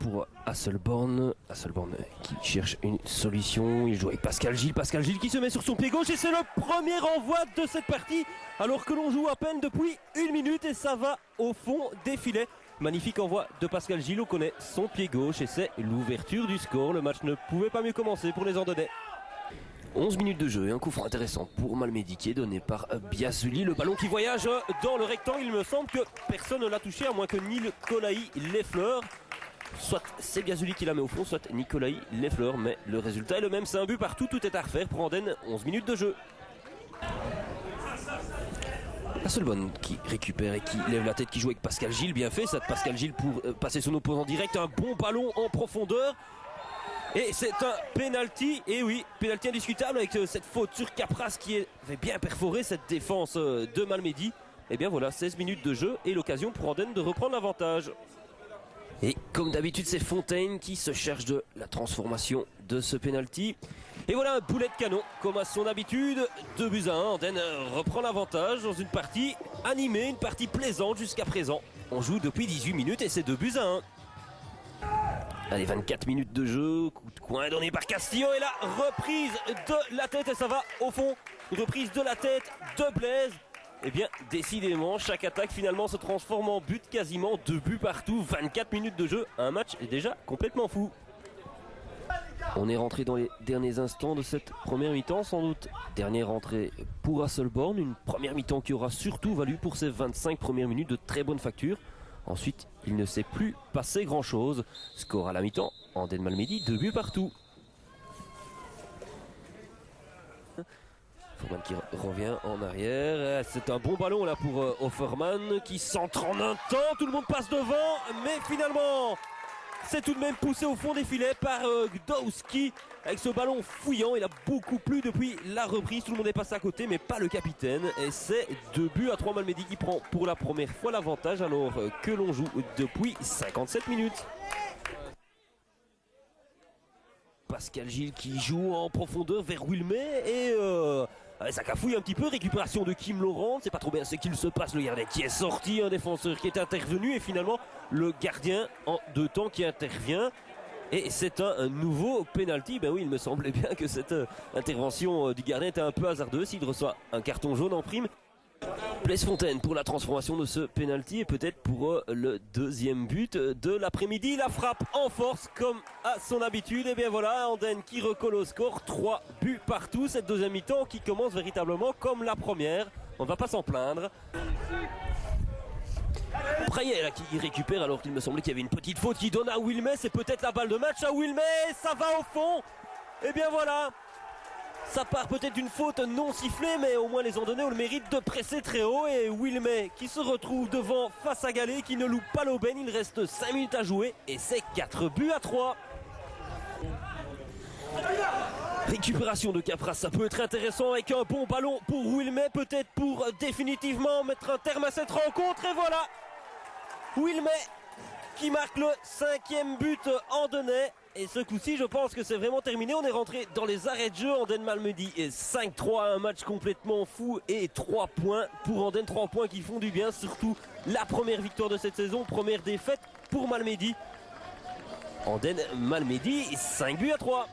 pour Hasselborn. Hasselborn qui cherche une solution. Il joue avec Pascal Gilles. Pascal Gilles qui se met sur son pied gauche et c'est le premier envoi de cette partie. Alors que l'on joue à peine depuis 1 minute et ça va au fond des filets. Magnifique envoi de Pascal Gilles. On connaît son pied gauche et c'est l'ouverture du score. Le match ne pouvait pas mieux commencer pour les Andonnais. 11 minutes de jeu et un coup franc intéressant pour Malmedy qui est donné par Biasuli. Le ballon qui voyage dans le rectangle. Il me semble que personne ne l'a touché à moins que Nicolai Lefleur. Soit c'est Biasuli qui la met au fond, soit Nicolai Lefleur. Mais le résultat est le même, c'est un but partout. Tout est à refaire pour Andenne. 11 minutes de jeu. Hasselborn qui récupère et qui lève la tête, qui joue avec Pascal Gilles. Bien fait ça de Pascal Gilles pour passer son opposant direct. Un bon ballon en profondeur. Et c'est un penalty, et oui, penalty indiscutable avec cette faute sur Capras qui avait bien perforé cette défense de Malmedy. Et bien voilà, 16 minutes de jeu et l'occasion pour Andenne de reprendre l'avantage. Et comme d'habitude, c'est Fontaine qui se cherche de la transformation de ce penalty. Et voilà un boulet de canon, comme à son habitude, 2-1. Andenne reprend l'avantage dans une partie animée, une partie plaisante jusqu'à présent. On joue depuis 18 minutes et c'est 2-1. Allez, 24 minutes de jeu, coup de coin donné par Castillo et la reprise de la tête et ça va au fond. Reprise de la tête de Blaise. Et bien, décidément, chaque attaque finalement se transforme en but quasiment, 2 buts partout, 24 minutes de jeu, un match déjà complètement fou. On est rentré dans les derniers instants de cette première mi-temps, sans doute. Dernière entrée pour Hasselborn, une première mi-temps qui aura surtout valu pour ces 25 premières minutes de très bonne facture. Ensuite, il ne s'est plus passé grand-chose. Score à la mi-temps, Andenne Malmedy, 2 buts partout. Offerman qui revient en arrière. C'est un bon ballon là pour Offerman qui centre en un temps. Tout le monde passe devant, mais finalement, c'est tout de même poussé au fond des filets par Gdowski. Avec ce ballon fouillant, il a beaucoup plu depuis la reprise. Tout le monde est passé à côté, mais pas le capitaine. Et c'est 2-3 Malmedy qui prend pour la première fois l'avantage alors que l'on joue depuis 57 minutes. Pascal Gilles qui joue en profondeur vers Wilmé et ça cafouille un petit peu. Récupération de Kim Laurent, c'est pas trop bien ce qu'il se passe. Le gardien qui est sorti, un défenseur qui est intervenu et finalement le gardien en 2 temps qui intervient. Et c'est un nouveau penalty. Ben oui, il me semblait bien que cette intervention du gardien était un peu hasardeuse. Il reçoit un carton jaune en prime. Blaise Fontaine pour la transformation de ce penalty et peut-être pour le deuxième but de l'après-midi. La frappe en force comme à son habitude. Et bien voilà, Andenne qui recolle au score. 3 buts partout. Cette deuxième mi-temps qui commence véritablement comme la première. On ne va pas s'en plaindre. Prayet là qui récupère alors qu'il me semblait qu'il y avait une petite faute qui donne à Wilmé. C'est peut-être la balle de match à Wilmé. Ça va au fond. Et bien voilà. Ça part peut-être d'une faute non sifflée, mais au moins les Andonnais ont le mérite de presser très haut. Et Wilmé qui se retrouve devant face à Gallet, qui ne loupe pas l'aubaine. Il reste 5 minutes à jouer et c'est 4-3. Récupération de Capras, ça peut être intéressant avec un bon ballon pour Wilmé, peut-être pour définitivement mettre un terme à cette rencontre. Et voilà, Wilmé qui marque le 5e but andonnais. Et ce coup-ci, je pense que c'est vraiment terminé. On est rentré dans les arrêts de jeu. Andenne Malmedy et 5-3, un match complètement fou. Et 3 points pour Andenne, 3 points qui font du bien. Surtout la première victoire de cette saison, première défaite pour Malmedy. Andenne Malmedy, 5-3.